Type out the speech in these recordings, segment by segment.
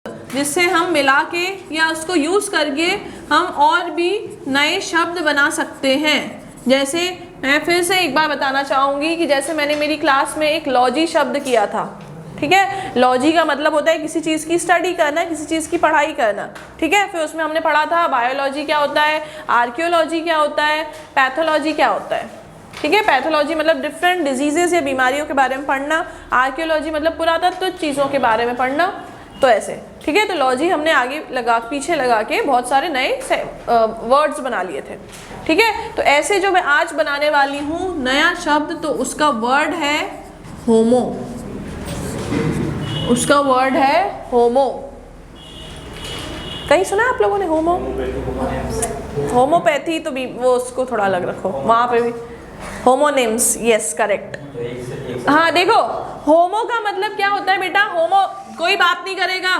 जिससे हम मिला के या उसको यूज़ करके हम और भी नए शब्द बना सकते हैं। जैसे मैं फिर से एक बार बताना चाहूँगी कि जैसे मैंने मेरी क्लास में एक लॉजी शब्द किया था, ठीक है। लॉजी का मतलब होता है किसी चीज़ की स्टडी करना, किसी चीज़ की पढ़ाई करना, ठीक है। फिर उसमें हमने पढ़ा था बायोलॉजी क्या होता है, आर्कियोलॉजी क्या होता है, पैथोलॉजी क्या होता है, ठीक है। पैथोलॉजी मतलब डिफरेंट डिजीजेस या बीमारियों के बारे में पढ़ना, आर्कियोलॉजी मतलब पुरातत्व चीज़ों के बारे में पढ़ना, तो ऐसे, ठीक है। तो लॉजी हमने आगे लगा पीछे लगा के बहुत सारे नए वर्ड्स बना लिए थे, ठीक है। तो ऐसे जो मैं आज बनाने वाली हूँ नया शब्द, तो उसका वर्ड है होमो, उसका वर्ड है होमो। कहीं सुना आप लोगों ने होमो? होमोपैथी तो भी वो उसको थोड़ा अलग रखो, वहाँ पे भी होमोनिम्स, यस करेक्ट। हाँ देखो, होमो का मतलब क्या होता है बेटा? होमो कोई बात नहीं करेगा।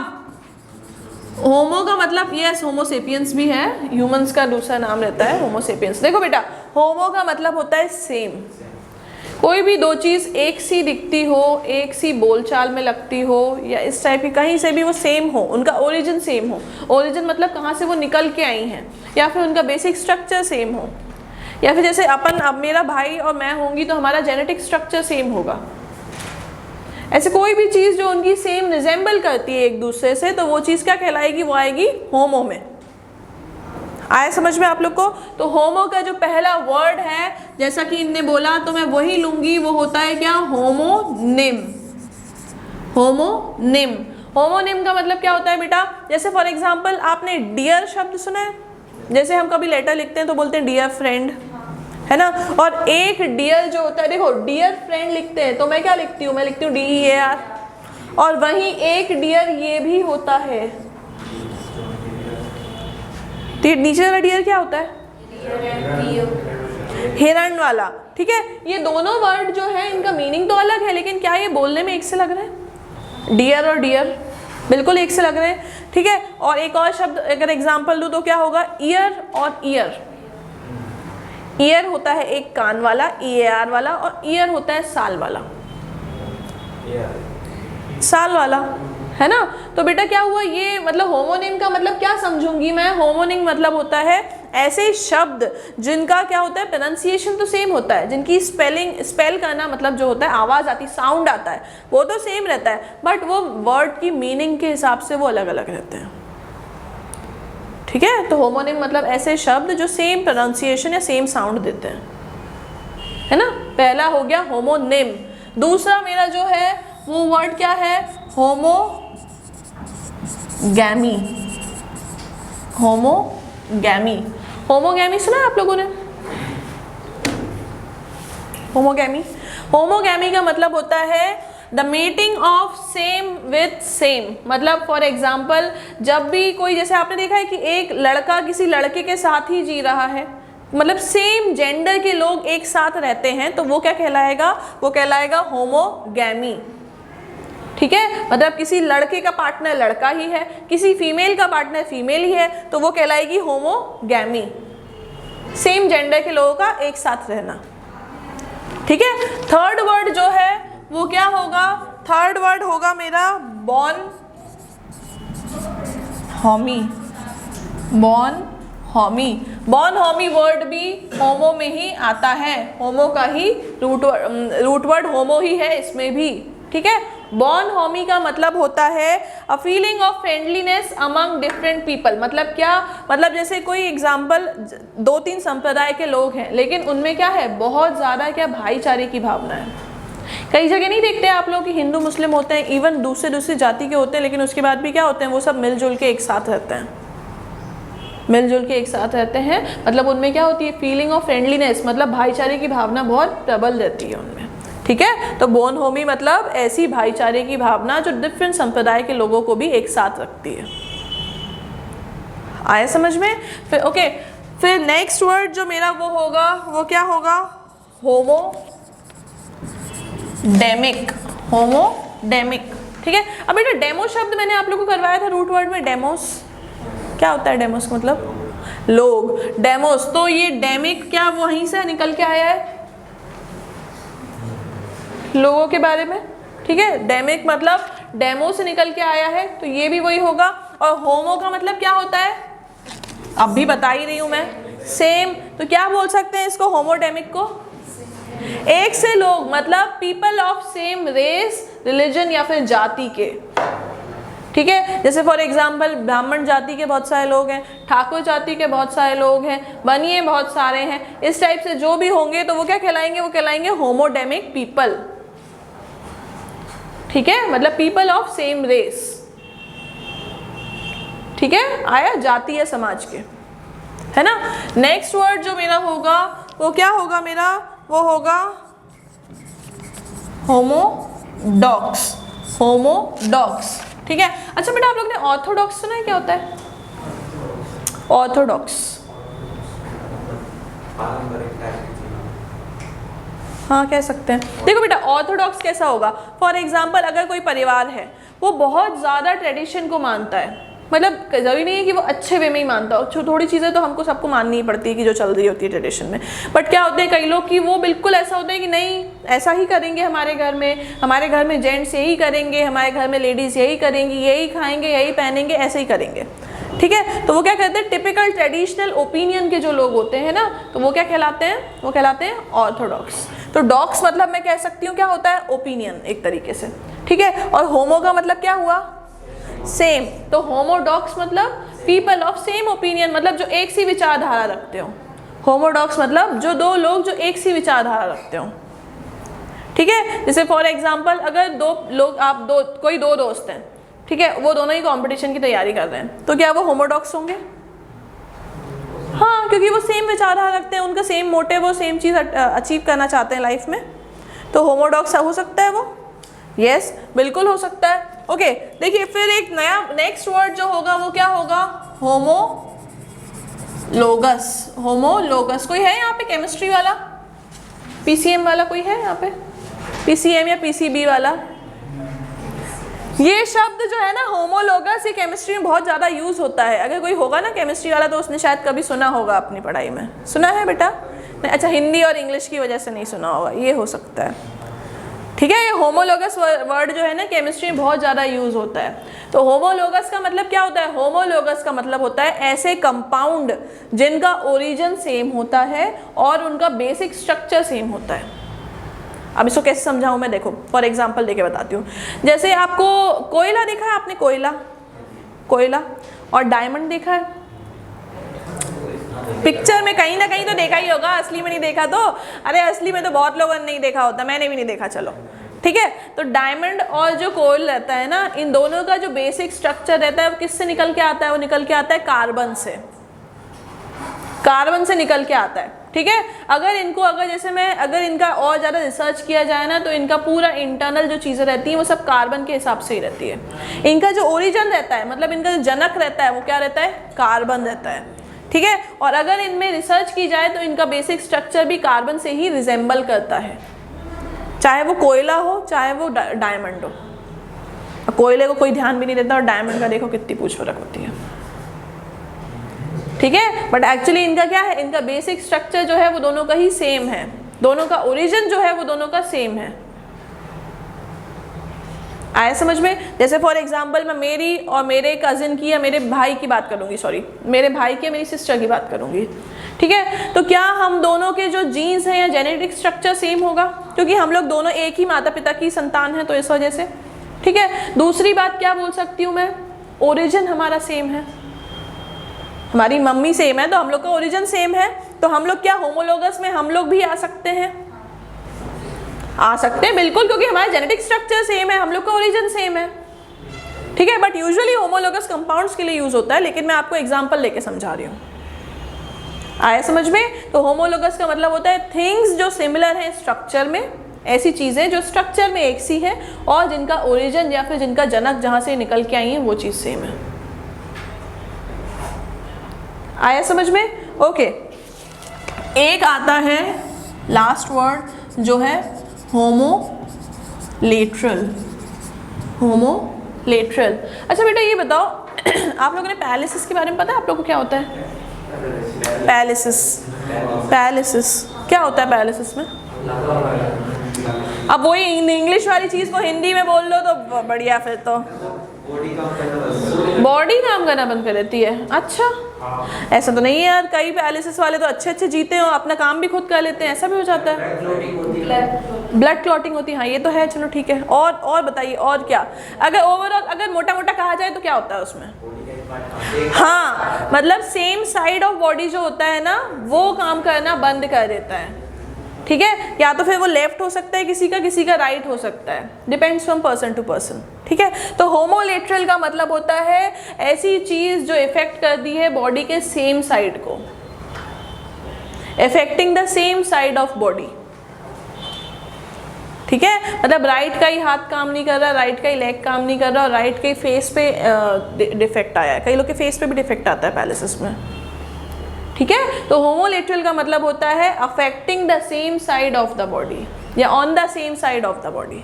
होमो का मतलब यस होमोसेपियंस भी है, ह्यूमंस का दूसरा नाम रहता है होमोसेपियंस। देखो बेटा, होमो का मतलब होता है सेम। कोई भी दो चीज़ एक सी दिखती हो, एक सी बोलचाल में लगती हो, या इस टाइप की कहीं से भी वो सेम हो, उनका ओरिजिन सेम हो। ओरिजिन मतलब कहाँ से वो निकल के आई हैं, या फिर उनका बेसिक स्ट्रक्चर सेम हो, या फिर जैसे अब मेरा भाई और मैं होंगी तो हमारा जेनेटिक स्ट्रक्चर सेम होगा। ऐसे कोई भी चीज़ जो उनकी सेम रिजेंबल करती है एक दूसरे से, तो वो चीज़ क्या कहलाएगी? वो आएगी होमो में। आया समझ में आप लोग को? तो होमो का जो पहला वर्ड है, जैसा कि इनने बोला तो मैं वही लूंगी, वो होता है क्या? होमोनिम। होमोनिम। होमोनिम का मतलब क्या होता है बेटा? जैसे फॉर एग्जाम्पल आपने डियर शब्द सुना है? जैसे हम कभी लेटर लिखते हैं तो बोलते हैं डियर फ्रेंड, है ना। और एक डियर जो होता है, देखो डियर फ्रेंड लिखते हैं तो मैं क्या लिखती हूँ? मैं लिखती हूँ DEAR। और वहीं एक डियर ये भी होता है, तो नीचे वाला डियर क्या होता है? हिरण वाला, ठीक है। ये दोनों वर्ड जो है इनका मीनिंग तो अलग है, लेकिन क्या ये बोलने में एक से लग रहे हैं? डियर और डियर बिल्कुल एक से लग रहे हैं, ठीक है। और एक और शब्द अगर एग्जांपल दूं तो क्या होगा? ईयर और ईयर। ईयर होता है एक कान वाला, EAR वाला, और ईयर होता है साल वाला, साल वाला, है ना। तो बेटा क्या हुआ? ये मतलब होमोनिम का मतलब क्या समझूंगी मैं? होमोनिम मतलब होता है ऐसे शब्द जिनका क्या होता है? प्रोनाउंसिएशन तो सेम होता है, जिनकी स्पेल करना मतलब जो होता है आवाज़ आती, साउंड आता है, वो तो सेम रहता है, बट वो वर्ड की मीनिंग के हिसाब से वो अलग अलग रहते हैं, ठीक है। तो होमोनिम मतलब ऐसे शब्द जो सेम प्रोनाउंसिएशन या सेम साउंड देते हैं, है ना। पहला हो गया होमोनिम। दूसरा मेरा जो है वो वर्ड क्या है? होमोगैमी। होमोगैमी। होमोगैमी सुना है आप लोगों ने? होमोगैमी। होमोगैमी का मतलब होता है the mating of same with same. मतलब फॉर एग्जाम्पल जब भी कोई, जैसे आपने देखा है कि एक लड़का किसी लड़के के साथ ही जी रहा है, मतलब सेम जेंडर के लोग एक साथ रहते हैं, तो वो क्या कहलाएगा? वो कहलाएगा होमोगैमी, ठीक है। मतलब किसी लड़के का पार्टनर लड़का ही है, किसी फीमेल का पार्टनर फीमेल ही है, तो वो कहलाएगी होमोगैमी, सेम जेंडर के लोगों का एक साथ रहना, ठीक है। थर्ड वर्ड जो है वो क्या होगा? थर्ड वर्ड होगा मेरा बॉनहोमी। बॉनहोमी। बॉनहोमी वर्ड भी होमो में ही आता है, होमो का ही रूट वर्ड होमो ही है इसमें भी, ठीक है। बॉनहोमी का मतलब होता है a feeling of friendliness among different people. मतलब क्या? मतलब जैसे कोई एग्जाम्पल, 2-3 संप्रदाय के लोग हैं, लेकिन उनमें क्या है? बहुत ज़्यादा क्या भाईचारे की भावना है। कई जगह नहीं देखते आप लोग कि हिंदू मुस्लिम होते हैं, इवन दूसरे जाति के होते हैं, लेकिन उसके बाद भी क्या होते हैं? वो सब मिलजुल के एक साथ रहते हैं, मिलजुल के एक साथ रहते हैं। मतलब उनमें क्या होती है? फीलिंग ऑफ फ्रेंडलीनेस, मतलब भाईचारे की भावना बहुत प्रबल रहती है उनमें, ठीक है। तो बॉनहोमी मतलब ऐसी भाईचारे की भावना जो डिफरेंट संप्रदाय के लोगों को भी एक साथ रखती है। आया समझ में? फिर ओके, फिर नेक्स्ट वर्ड जो मेरा वो होगा, वो क्या होगा? होमोडेमिक। होमोडेमिक, ठीक है। अब बेटा डेमो शब्द मैंने आप लोगों को करवाया था रूट वर्ड में, डेमोस। क्या होता है डेमोस का मतलब? लोग, डेमोस। तो ये डेमिक क्या वहीं से निकल के आया है? लोगों के बारे में, ठीक है। डेमिक मतलब डेमो से निकल के आया है, तो ये भी वही होगा। और होमो का मतलब क्या होता है, अब भी बता ही रही हूं मैं, सेम। तो क्या बोल सकते हैं इसको, होमोडेमिक को? एक से लोग, मतलब people of same race, religion या फिर जाति के, ठीक है। जैसे फॉर एग्जाम्पल ब्राह्मण जाति के बहुत सारे लोग हैं, ठाकुर जाति के बहुत सारे लोग हैं, बनिए बहुत सारे हैं, इस टाइप से जो भी होंगे तो वो क्या कहलाएंगे, वो कहलाएंगे होमोडेमिक पीपल, ठीक है, मतलब पीपल ऑफ सेम रेस, ठीक है, आया जाति या समाज के, है ना। नेक्स्ट वर्ड जो मेरा होगा वो क्या होगा मेरा, वो होगा होमोडॉक्स, होमोडॉक्स, ठीक है। अच्छा बेटा आप लोग ने ऑर्थोडॉक्स सुना है, क्या होता है ऑर्थोडॉक्स? हाँ कह सकते हैं। देखो बेटा ऑर्थोडॉक्स कैसा होगा, फॉर एग्जाम्पल अगर कोई परिवार है वो बहुत ज़्यादा ट्रेडिशन को मानता है, मतलब जरूरी नहीं है कि वो अच्छे वे में ही मानता हो, थोड़ी चीज़ें तो हमको सबको माननी ही पड़ती है कि जो चल रही होती है ट्रेडिशन में, बट क्या होते हैं कई लोग कि वो बिल्कुल ऐसा होता है कि नहीं ऐसा ही करेंगे, हमारे घर में जेंट्स यही करेंगे, हमारे घर में लेडीज़ यही करेंगी, यही खाएंगे, यही पहनेंगे, ऐसे ही करेंगे, ठीक है। तो वो क्या कहते हैं, टिपिकल ट्रेडिशनल ओपिनियन के जो लोग होते हैं ना, तो वो क्या कहलाते हैं, वो कहलाते हैं ऑर्थोडॉक्स। तो डॉक्स मतलब मैं कह सकती हूँ क्या होता है, ओपिनियन एक तरीके से, ठीक है। और होमो का मतलब क्या हुआ, सेम। तो होमोडॉक्स मतलब पीपल ऑफ सेम ओपिनियन, मतलब जो एक सी विचारधारा रखते हो। होमोडॉक्स मतलब जो दो लोग जो एक सी विचारधारा रखते हो, ठीक है। जैसे फॉर एग्जांपल अगर दो लोग, आप कोई दो दोस्त हैं, ठीक है, वो दोनों ही कंपटीशन की तैयारी कर रहे हैं, तो क्या वो होमोडॉक्स होंगे? हाँ, क्योंकि वो सेम विचारधारा रखते हैं, उनका सेम मोटिव, वो सेम चीज़ अचीव करना चाहते हैं लाइफ में, तो होमोडॉक्स हो सकता है वो, यस बिल्कुल हो सकता है। ओके देखिए फिर एक नया नेक्स्ट वर्ड जो होगा वो क्या होगा, होमोलोगस। होमोलोगस कोई है यहाँ पे केमिस्ट्री वाला, पीसीएम वाला कोई है यहाँ पे, पीसीएम या पीसीबी वाला? ये शब्द जो है ना होमोलोगस, ये केमिस्ट्री में बहुत ज़्यादा यूज़ होता है। अगर कोई होगा ना केमिस्ट्री वाला तो उसने शायद कभी सुना होगा अपनी पढ़ाई में, सुना है बेटा? अच्छा हिंदी और इंग्लिश की वजह से नहीं सुना होगा, ये हो सकता है, ठीक है। ये होमोलोगस वर्ड जो है ना केमिस्ट्री में बहुत ज़्यादा यूज़ होता है। तो होमोलोगस का मतलब क्या होता है, होमोलोगस का मतलब होता है ऐसे कंपाउंड जिनका ओरिजिन सेम होता है और उनका बेसिक स्ट्रक्चर सेम होता है। अब इसको कैसे समझाऊं मैं, देखो फॉर एग्जांपल देके बताती हूँ। जैसे आपको कोयला देखा है आपने, कोयला और डायमंड देखा है पिक्चर में, कहीं ना कहीं तो देखा ही होगा, असली में नहीं देखा तो, अरे असली में तो बहुत लोगों ने नहीं देखा होता, मैंने भी नहीं देखा, चलो ठीक है। तो डायमंड और जो कोयल रहता है ना, इन दोनों का जो बेसिक स्ट्रक्चर रहता है वो किससे निकल के आता है, वो निकल के आता है कार्बन से, कार्बन से निकल के आता है, ठीक है। अगर इनका और ज़्यादा रिसर्च किया जाए ना तो इनका पूरा इंटरनल जो चीज़ें रहती हैं वो सब कार्बन के हिसाब से ही रहती है। इनका जो ओरिजिन रहता है, मतलब इनका जो जनक रहता है वो क्या रहता है, कार्बन रहता है, ठीक है। और अगर इनमें रिसर्च की जाए तो इनका बेसिक स्ट्रक्चर भी कार्बन से ही रिजेंबल करता है, चाहे वो कोयला हो चाहे वो डायमंड हो। कोयले को कोई ध्यान भी नहीं देता और डायमंड का देखो कितनी पूछ फर्क होती है, ठीक है। बट एक्चुअली इनका क्या है, इनका बेसिक स्ट्रक्चर जो है वो दोनों का ही सेम है, दोनों का ओरिजिन जो है वो दोनों का सेम है। आया समझ में? जैसे फॉर एग्जांपल मैं मेरी और मेरे कजिन की या मेरे भाई की बात करूंगी, सॉरी मेरे भाई की मेरी सिस्टर की बात करूंगी, ठीक है। तो क्या हम दोनों के जो जीन्स हैं या जेनेटिक स्ट्रक्चर सेम होगा, क्योंकि हम लोग दोनों एक ही माता पिता की संतान हैं, तो इस वजह से, ठीक है। दूसरी बात क्या बोल सकती हूँ मैं, ओरिजिन हमारा सेम है, हमारी मम्मी सेम है तो हम लोग का ओरिजिन सेम है, तो हम लोग क्या होमोलोगस में हम लोग भी आ सकते हैं, आ सकते हैं बिल्कुल, क्योंकि हमारा जेनेटिक स्ट्रक्चर सेम है, हम लोग का ओरिजिन सेम है, ठीक है। बट यूजुअली होमोलोगस कंपाउंड्स के लिए यूज होता है, लेकिन मैं आपको एग्जांपल लेके समझा रही हूँ। आया समझ में? तो होमोलोगस का मतलब होता है थिंग्स जो सिमिलर हैं स्ट्रक्चर में, ऐसी चीज़ें जो स्ट्रक्चर में एक सी है और जिनका ओरिजिन या फिर जिनका जनक जहाँ से निकल के आई है वो चीज़ सेम है। आया समझ में? ओके एक आता है लास्ट वर्ड जो है होमोलेटरल। होमोलेटरल, अच्छा बेटा ये बताओ आप लोगों ने पैलिसिस के बारे में पता है आप लोगों को क्या होता है? पैलिसिस, पैलिसिस क्या होता है पैलिसिस में? अब वही इंग्लिश वाली चीज़ को हिंदी में बोल लो तो बढ़िया, फिर तो बॉडी काम करना बंद कर देती है। अच्छा, ऐसा तो नहीं है यार, कई पैरालिसिस वाले तो अच्छे अच्छे जीते हो, अपना काम भी खुद कर लेते हैं, ऐसा भी हो जाता है। ब्लड क्लॉटिंग होती है, हाँ ये तो है, चलो ठीक है। और बताइए, और क्या? अगर ओवरऑल अगर मोटा मोटा कहा जाए तो क्या होता है उसमें? हाँ, मतलब सेम साइड ऑफ बॉडी जो होता है ना, वो काम करना बंद कर देता है, ठीक है। या तो फिर वो लेफ्ट हो सकता है किसी का राइट हो सकता है, depends from person to person, ठीक है। तो होमोलेटरल का मतलब होता है ऐसी चीज जो इफेक्ट करती है बॉडी के सेम साइड को, affecting the same side of body, ठीक है। मतलब राइट का ही हाथ काम नहीं कर रहा, राइट का ही लेग काम नहीं कर रहा, और राइट के फेस पे डिफेक्ट आया है। कई लोग के फेस पे भी डिफेक्ट आता है पैरालिसिस में, ठीक है। तो होमोलेटरल का मतलब होता है affecting the same side of the body या on the same side of the body,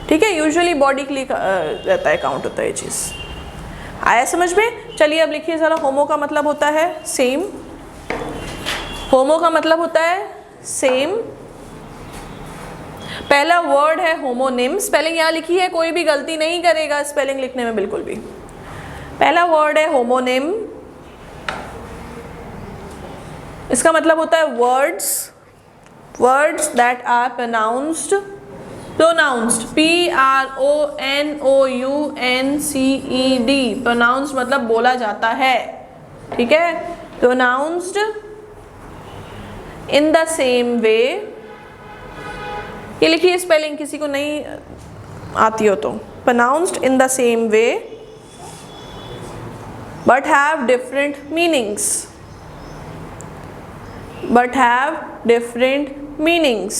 ठीक है। यूजुअली बॉडी के लिए रहता है, काउंट होता है ये चीज़। आया समझ में? चलिए अब लिखिए ज़रा, होमो का मतलब होता है सेम, होमो का मतलब होता है सेम। पहला वर्ड है होमोनिम्स, स्पेलिंग यहाँ लिखी है, कोई भी गलती नहीं करेगा स्पेलिंग लिखने में बिल्कुल भी। पहला वर्ड है होमोनिम, इसका मतलब होता है words that are pronounced, PRONOUNCED, pronounced मतलब बोला जाता है, ठीक है। Pronounced in the same way, ये लिखिए स्पेलिंग, किसी को नहीं आती हो तो, pronounced in the same way but have different meanings, but have different meanings.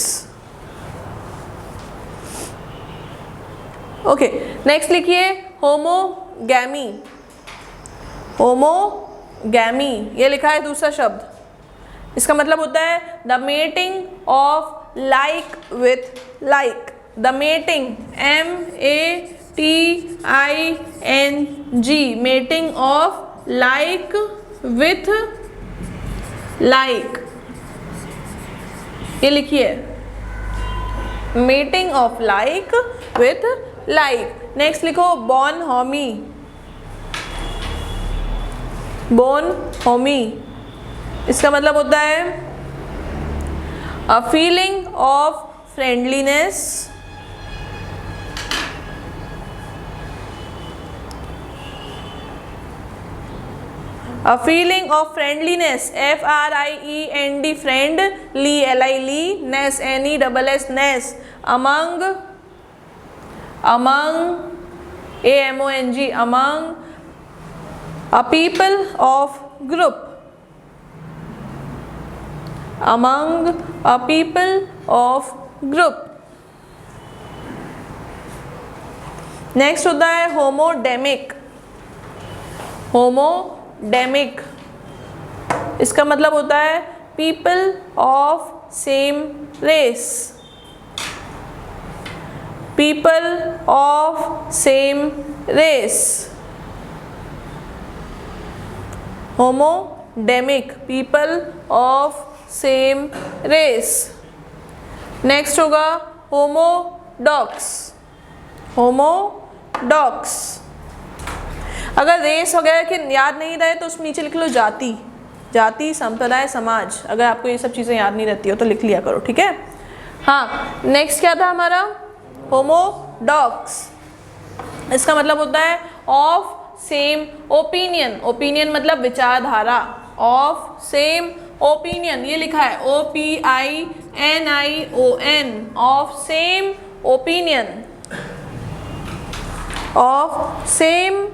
Okay, next लिखिए होमोगैमी। होमोगैमी ये लिखा है दूसरा शब्द, इसका मतलब होता है the mating of like with like, the mating MATING, mating of like with like, ये लिखिए mating of like with like. Next लिखो बोनहोमी, बोनहोमी इसका मतलब होता है a feeling of friendliness, a feeling of friendliness, FRIEND, friendly, LI, ness, NESS, ness, among AMONG, among a people of group, among a people of group. Next होता है homodemic, homodemic इसका मतलब होता है people of same race, people of same race, homodemic people of same race. Next होगा homodox, होमोडॉक्स अगर race वगैरह के याद नहीं रहे तो उसमें नीचे लिख लो जाति, जाति संप्रदाय समाज, अगर आपको ये सब चीज़ें याद नहीं रहती हो तो लिख लिया करो, ठीक है। हाँ नेक्स्ट क्या था हमारा होमोडॉक्स, इसका मतलब होता है ऑफ सेम ओपिनियन, ओपिनियन मतलब विचारधारा, ऑफ सेम ओपिनियन ये लिखा है OPINION, of same opinion, of same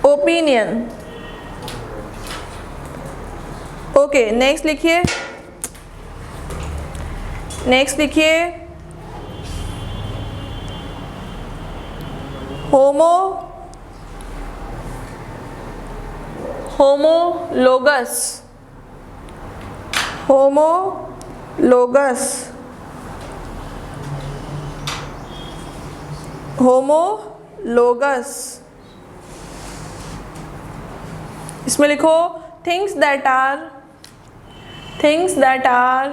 opinion. Okay next लिखिए, नेक्स्ट लिखिए होमोलोगस, होमोलोगस, होमोलोगस इसमें लिखो things that are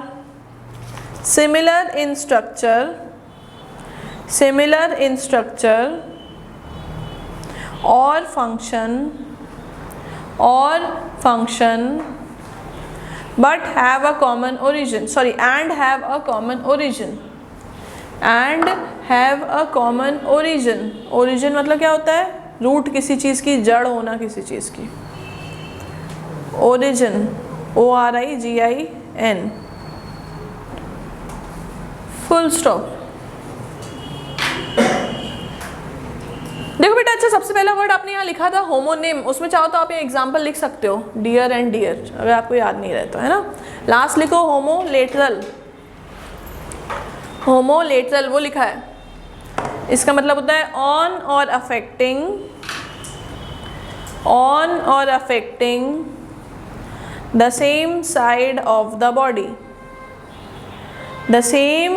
Similar in structure or function but have a common origin, and have a common origin, origin मतलब क्या होता है? Root किसी चीज़ की, जड़ होना किसी चीज़ की, origin, ORIGIN, फुल स्टॉप। देखो बेटा, अच्छा सबसे पहला वर्ड आपने यहाँ लिखा था होमोनिम, उसमें चाहो तो आप ये एग्जाम्पल लिख सकते हो, डियर एंड डियर, अगर आपको याद नहीं रहता है ना। लास्ट लिखो होमोलेटरल, वो लिखा है, इसका मतलब होता है ऑन और affecting the same side of the body, the same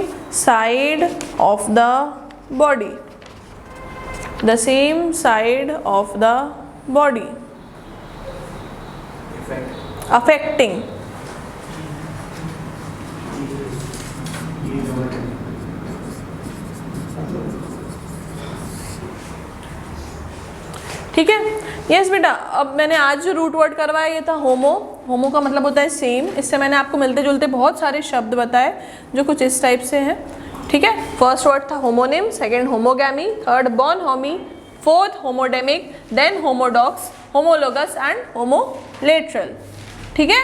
side of the body, affecting, ठीक है। यस बेटा, अब मैंने आज जो रूट वर्ड करवाया ये था होमो का मतलब होता है सेम। इससे मैंने आपको मिलते जुलते बहुत सारे शब्द बताए जो कुछ इस टाइप से हैं, ठीक है। फर्स्ट वर्ड था homonym, second homogamy, third bonhomie, fourth homodemic, then homodox, homologous and homolateral, ठीक है।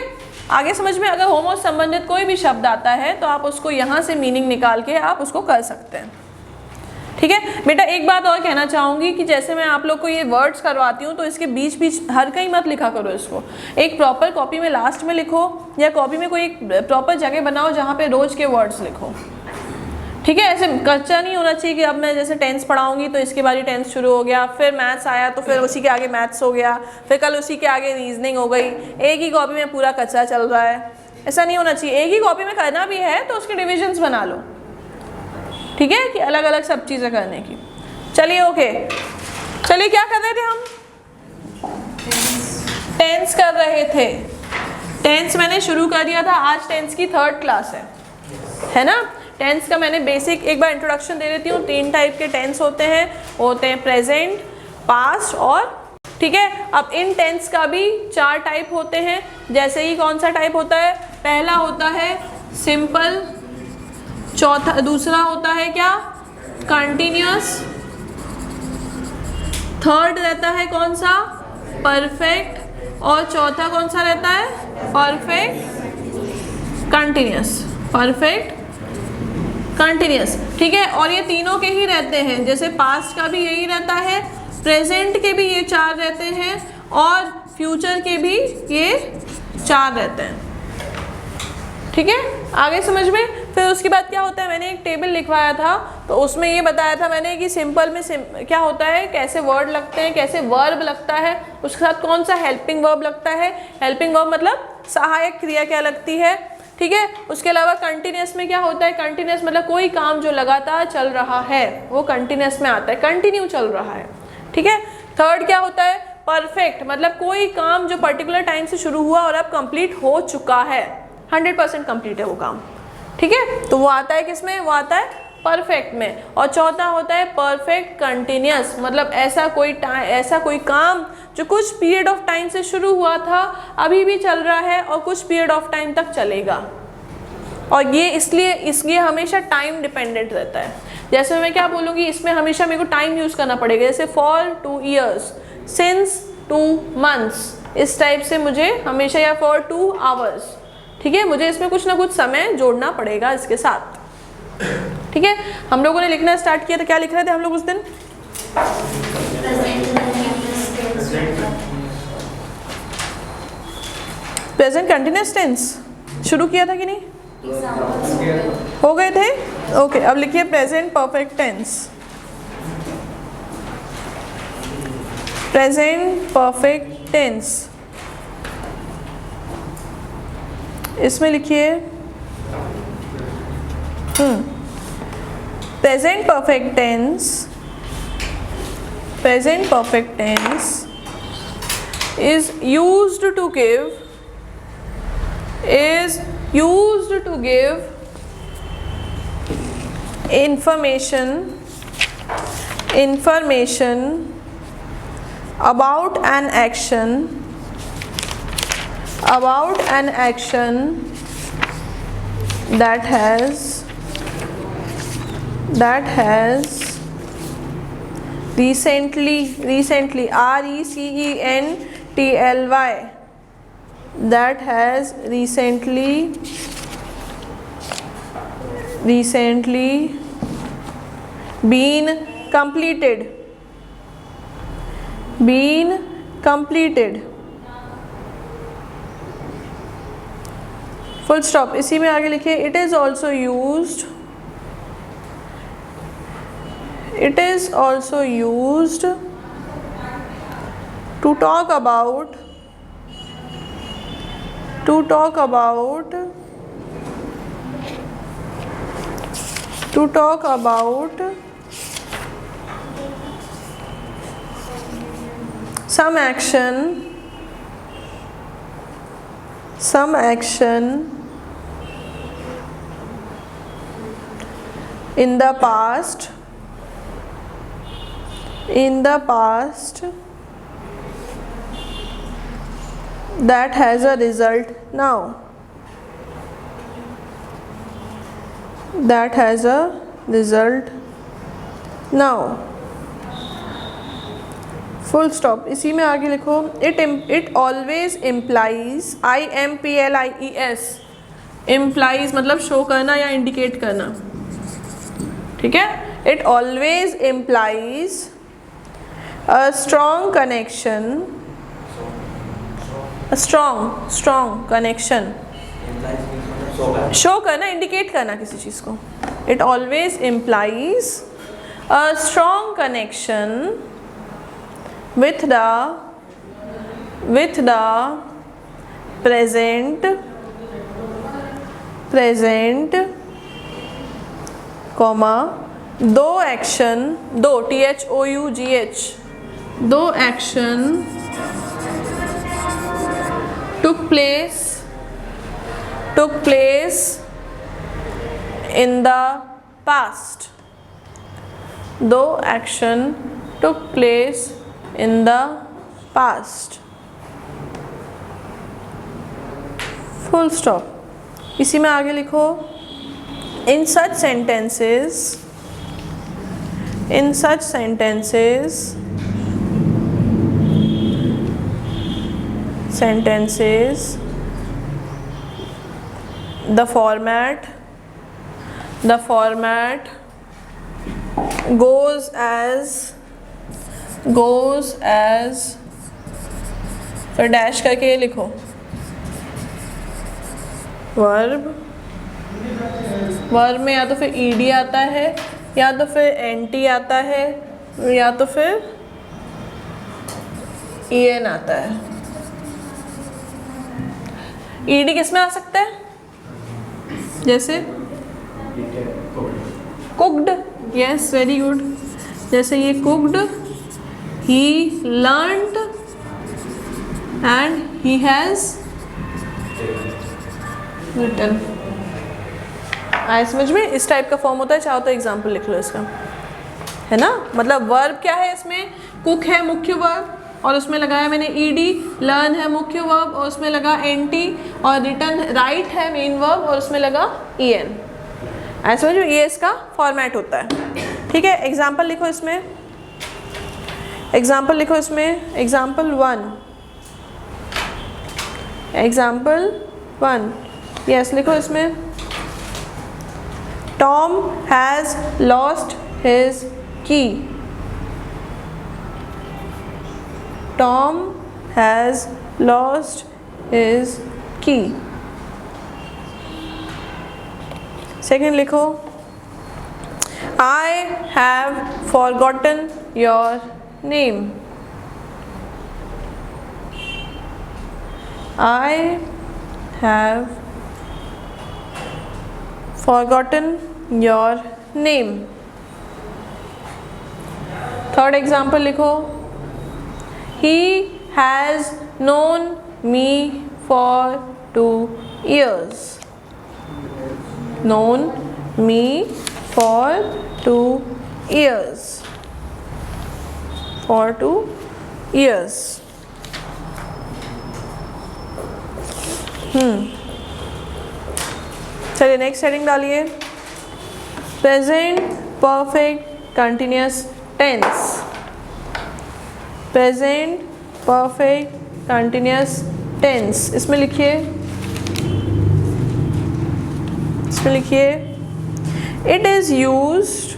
आगे समझ में, अगर होमो संबंधित कोई भी शब्द आता है तो आप उसको यहाँ से मीनिंग निकाल के आप उसको कर सकते हैं, ठीक है। बेटा एक बात और कहना चाहूँगी कि जैसे मैं आप लोग को ये वर्ड्स करवाती हूँ तो इसके बीच हर कहीं मत लिखा करो इसको, एक प्रॉपर कॉपी में लास्ट में लिखो, या कॉपी में कोई एक प्रॉपर जगह बनाओ जहाँ पे रोज के वर्ड्स लिखो, ठीक है। ऐसे कच्चा नहीं होना चाहिए कि अब मैं जैसे टेंस पढ़ाऊँगी तो इसके बाद ही टेंस शुरू हो गया, फिर मैथ्स आया तो फिर उसी के आगे मैथ्स हो गया, फिर कल उसी के आगे रीजनिंग हो गई, एक ही कॉपी में पूरा कच्चा चल रहा है, ऐसा नहीं होना चाहिए। एक ही कॉपी में करना भी है तो उसके डिविजन्स बना लो, ठीक है, कि अलग अलग सब चीज़ें करने की। चलिए ओके, चलिए क्या कर रहे थे हम? टेंस कर रहे थे। टेंस मैंने शुरू कर दिया था, आज टेंस की 3rd क्लास है ना। टेंस का मैंने बेसिक एक बार इंट्रोडक्शन दे देती हूँ। 3 टाइप के टेंस होते हैं प्रेजेंट, पास्ट और, ठीक है। अब इन टेंस का भी 4 टाइप होते हैं। जैसे ही कौन सा टाइप होता है? पहला होता है सिंपल, दूसरा होता है क्या? कंटिन्यूअस, थर्ड रहता है कौन सा? परफेक्ट, और चौथा कौन सा रहता है? परफेक्ट कंटिन्यूअस, ठीक है। और ये तीनों के ही रहते हैं, जैसे पास्ट का भी यही रहता है, प्रेजेंट के भी ये 4 रहते हैं, और फ्यूचर के भी ये 4 रहते हैं, ठीक है। आगे समझ में। फिर उसके बाद क्या होता है, मैंने एक टेबल लिखवाया था तो उसमें ये बताया था मैंने कि सिंपल में क्या होता है, कैसे वर्ड लगते हैं, कैसे वर्ब लगता है, उसके साथ कौन सा हेल्पिंग वर्ब लगता है। हेल्पिंग वर्ब मतलब सहायक क्रिया क्या लगती है, ठीक है। उसके अलावा कंटिन्यूअस में क्या होता है? कंटिन्यूअस मतलब कोई काम जो लगातार चल रहा है वो कंटिन्यूअस में आता है, कंटिन्यू चल रहा है, ठीक है। थर्ड क्या होता है? परफेक्ट मतलब कोई काम जो पर्टिकुलर टाइम से शुरू हुआ और अब कंप्लीट हो चुका है, 100% कंप्लीट है वो काम, ठीक है। तो वो आता है किसमें? वो आता है परफेक्ट में। और चौथा होता है परफेक्ट कंटिन्यूअस, मतलब ऐसा कोई काम जो कुछ पीरियड ऑफ टाइम से शुरू हुआ था, अभी भी चल रहा है और कुछ पीरियड ऑफ टाइम तक चलेगा। और ये इसलिए हमेशा टाइम डिपेंडेंट रहता है। जैसे मैं क्या बोलूँगी, इसमें हमेशा मेरे को टाइम यूज़ करना पड़ेगा, जैसे फॉर 2 years, सिंस 2 months, इस टाइप से मुझे हमेशा, या फॉर 2 hours, ठीक है। मुझे इसमें कुछ ना कुछ समय जोड़ना पड़ेगा इसके साथ, ठीक है। हम लोगों ने लिखना स्टार्ट किया तो क्या लिख रहे थे हम लोग उस दिन? प्रेजेंट कंटिन्यूअस टेंस शुरू किया था कि नहीं? हो गए थे? ओके, अब लिखिए present perfect tense. Present perfect tense, इसमें लिखिए present perfect tense is used to give information about an action that has recently recently that has recently been completed full stop. इसी में आगे लिखिए it is also used to talk about some action in the past that has a result now, full stop. इसी में आगे लिखो it always implies implies मतलब show करना या इंडिकेट करना, ठीक है। it always implies a strong connection show करना, इंडिकेट करना किसी चीज़ को। it always implies a strong connection with the present comma दो action took place in the past, दो action took place in the past, full stop। इसी में आगे लिखो in such sentences the format goes as फिर dash करके ये लिखो वर्ब में या तो फिर ईडी आता है, या तो फिर एनटी आता है, या तो फिर ईएन आता है। ईडी किस में आ सकता है? जैसे कुक्ड, यस वेरी गुड। जैसे ये cooked, he learned and he has written। आए समझ में? इस टाइप का फॉर्म होता है। चाहो तो एग्जाम्पल लिख लो इसका, है ना। मतलब वर्ब क्या है इसमें? कुक है मुख्य वर्ब और उसमें लगाया मैंने ईडी, लर्न है मुख्य वर्ब और उसमें लगा एनटी, और रिटर्न राइट है मेन वर्ब और उसमें लगा ईएन। आए समझ में? ये इसका फॉर्मेट होता है, ठीक है। एग्जाम्पल लिखो इसमें, एग्जाम्पल 1 यस लिखो इसमें Tom has lost his key। Tom has lost his key। Second लिखो I have forgotten your name। I have forgotten your name। Third example लिखो He has known me for 2 years। Known me for 2 years. For 2 years. चलिए next heading डालिए. Present perfect continuous tense. Present perfect continuous tense. इसमें लिखिए it is used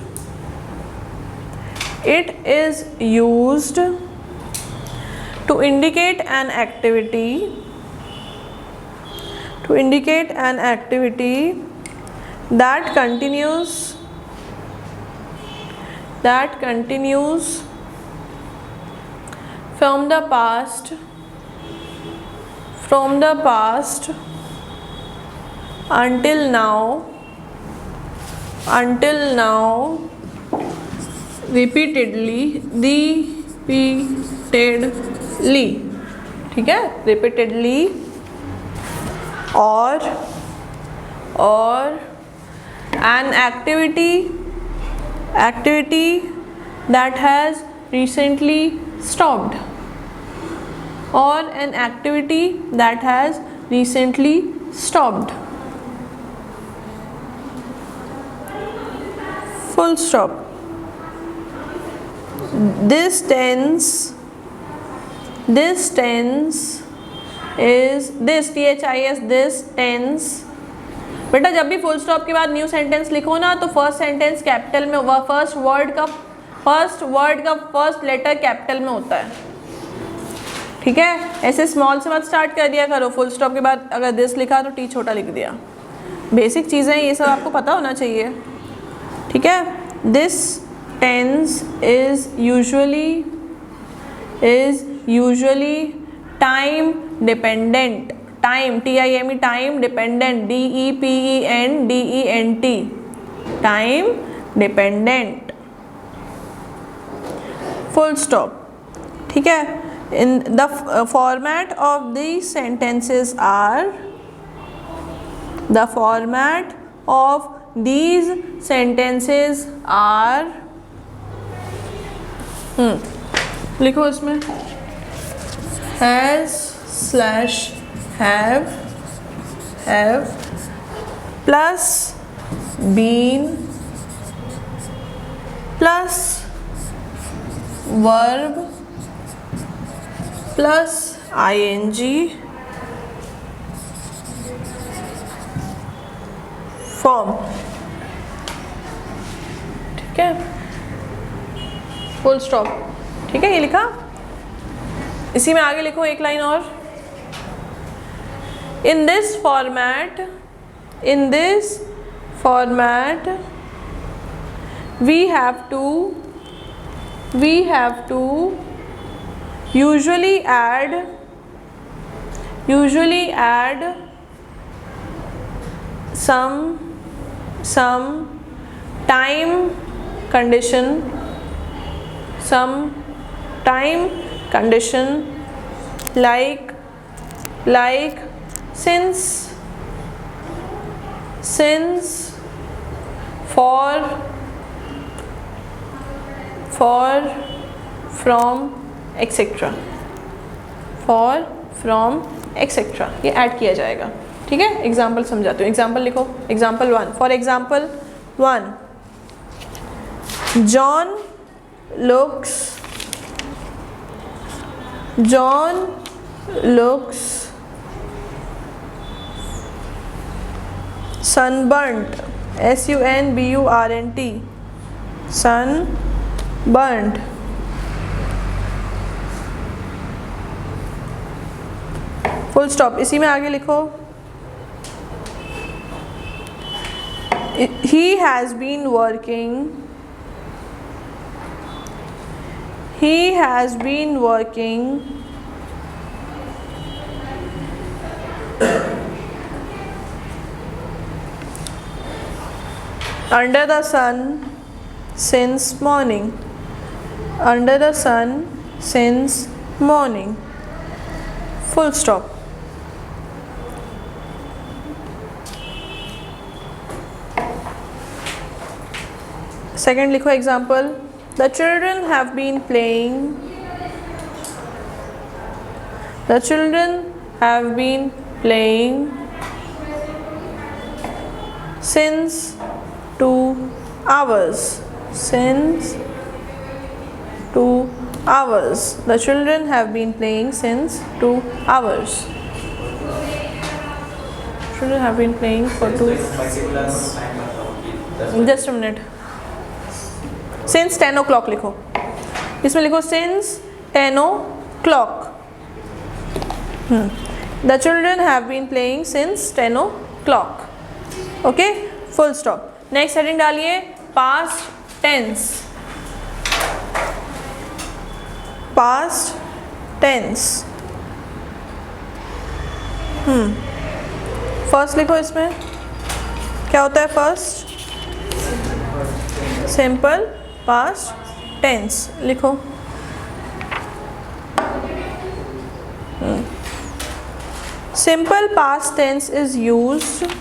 to indicate an activity that continues from the past until now repeatedly. ठीक है, repeatedly or an activity that has recently stopped, or an activity that has recently stopped. Full stop. This tense is this tense. बेटा जब भी full stop के बाद new sentence लिखो ना तो फर्स्ट सेंटेंस कैपिटल में, फर्स्ट वर्ड का फर्स्ट लेटर कैपिटल में होता है. ठीक है, ऐसे स्मॉल से मत स्टार्ट कर दिया करो. फुल स्टॉप के बाद अगर दिस लिखा तो टी छोटा लिख दिया. बेसिक चीज़ें ये सब आपको पता होना चाहिए. ठीक है. This tense is usually time dependent. Time TIME time dependent DEPENDENT time dependent. Full stop. ठीक है. In the format of these sentences are लिखो इसमें has/have plus been plus verb plus ing form. ठीक है. Full stop. ठीक है, ये लिखा. इसी में आगे लिखो एक लाइन और. In this format we have to usually add some time condition like since, for, from, etc. ये ऐड किया जाएगा. ठीक है. एग्जाम्पल समझाती हूँ. एग्जाम्पल लिखो. Example 1. For example 1, John looks sunburnt. SUNBURNT sunburnt. Full stop. इसी में आगे लिखो. He has been working under the sun since morning. Full stop. Second लिखो example, the children have been playing, the children have been playing since 2 hours. Since 2 hours. The children have been playing since 2 hours. Children have been playing for 2. Just a minute. Since 10 o'clock लिखो, इसमें लिखो since 10 o'clock. The children have been playing since 10 o'clock. Okay, full stop. Next heading डालिए past tense. Past tense. First लिखो, इसमें क्या होता है first? Simple past tense लिखो. Simple past tense is used.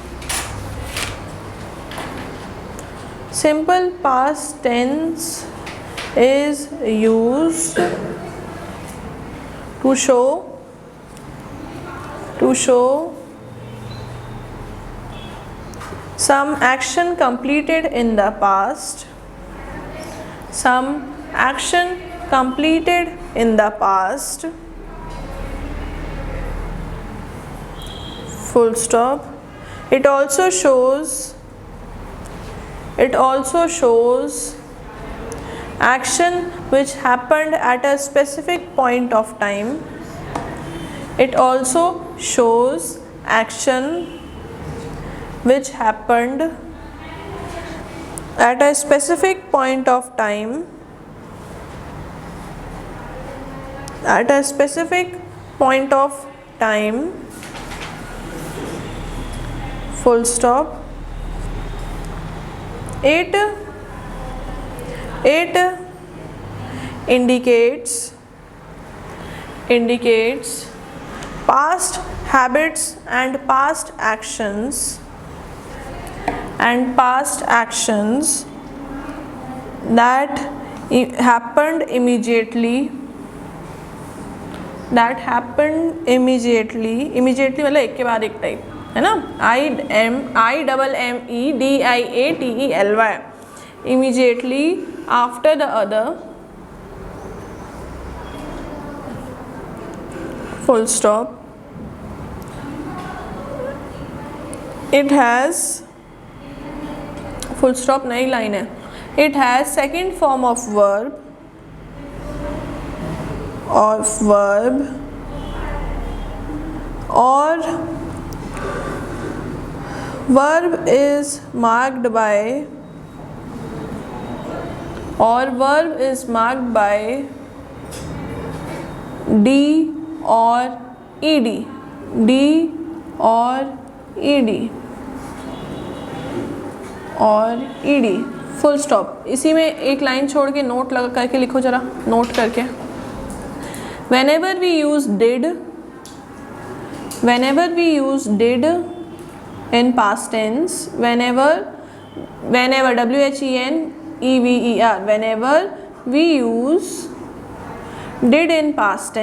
Simple past tense is used to show some action completed in the past, some action completed in the past, full stop. It also shows action which happened at a specific point of time. It also shows action which happened at a specific point of time. At a specific point of time. Full stop. It indicates past habits and past actions that happened immediately. Immediately मतलब एक के बाद एक type है ना. IMMEDIATELY. Immediately after the other. Full stop. It has, full stop नई line है. It has second form of verb. Or verb is marked by D or ED. Full stop. इसी में एक लाइन छोड़ के नोट लगा करके लिखो जरा, नोट करके. Whenever we use did in past tense, whenever WHENEVER, whenever we use did in past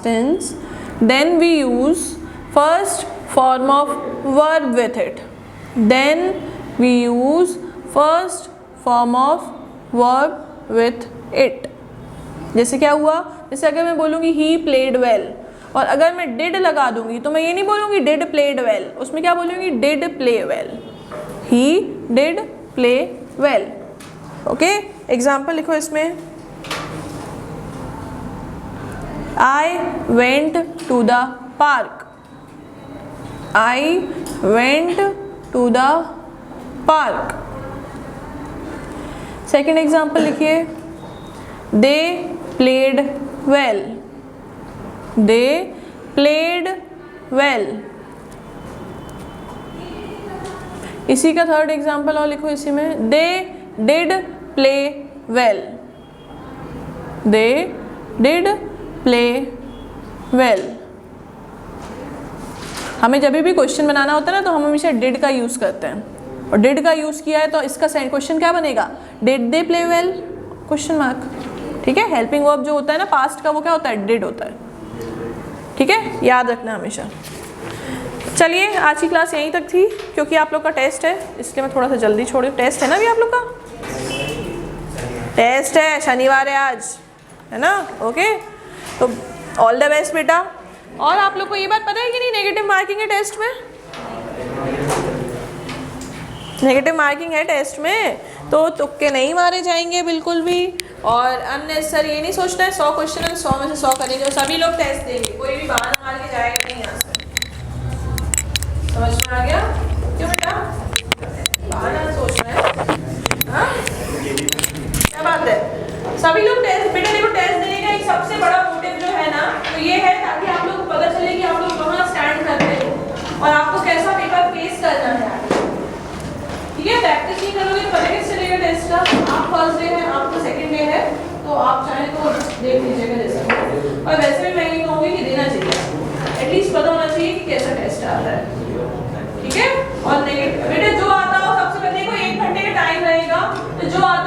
tense, then we use first form of verb with it. Then we use first form of verb with it. जैसे क्या हुआ, जैसे अगर मैं बोलूँगी he played well, और अगर मैं did लगा दूंगी तो मैं ये नहीं बोलूँगी did played well, उसमें क्या बोलूँगी did play well. He did play well. Okay, example लिखो इसमें. I went to the park. Second example लिखिए. They played well. इसी का थर्ड एग्जाम्पल और लिखो इसी में. They did play well. हमें जब भी क्वेश्चन बनाना होता है ना तो हम हमेशा डिड का यूज़ करते हैं. और डिड का यूज़ किया है तो इसका क्वेश्चन क्या बनेगा, did they play well, question mark. ठीक है, हेल्पिंग वर्ब जो होता है ना पास्ट का वो क्या होता है, डिड होता है। ठीक है, याद रखना हमेशा। चलिए आज की क्लास यहीं तक थी, क्योंकि आप लोग का टेस्ट है इसलिए मैं थोड़ा सा जल्दी छोड़ी। टेस्ट है ना अभी आप लोग का, टेस्ट है, शनिवार है आज, है ना। ओके, तो ऑल द बेस्ट बेटा। और आप लोग को ये बात पता है कि नहीं, नेगेटिव मार्किंग है टेस्ट में, नेगेटिव मार्किंग है टेस्ट में, तो तुक्के नहीं मारे जाएंगे बिल्कुल भी। और अननेसेसरी ये नहीं सोचना है 100 क्वेश्चन है 100 में से 100 करेंगे और सभी लोग टेस्ट देंगे, कोई भी बहाना मार के जाएगा नहीं यहाँ से। समझ में आ गया? क्यों बेटा, बहाना सोचना है, हाँ क्या बात है। सभी लोग टेस्ट, बेटा देखो टेस्ट देने का एक सबसे बड़ा मोटिव जो है ना, तो ये है ताकि आप लोग को पता चले कि आप लोग कहाँ स्टैंड करते हो और आपको कैसा पेपर फेस करना है। ठीक है, प्रैक्टिस नहीं करोगे तो पता कैसे चलेगा टेस्ट का। आप फर्स्ट डे है, आपका सेकंड डे है, तो आप चाहें तो देख लीजिएगा जैसा। और वैसे भी मैं ये कहूँगी कि देना चाहिए, एटलीस्ट पता होना चाहिए कि कैसा टेस्ट आ रहा है। ठीक है, और नेगेटिव बेटा जो आता हो सबसे पहले को 1 घंटे का टाइम रहेगा, तो जो आता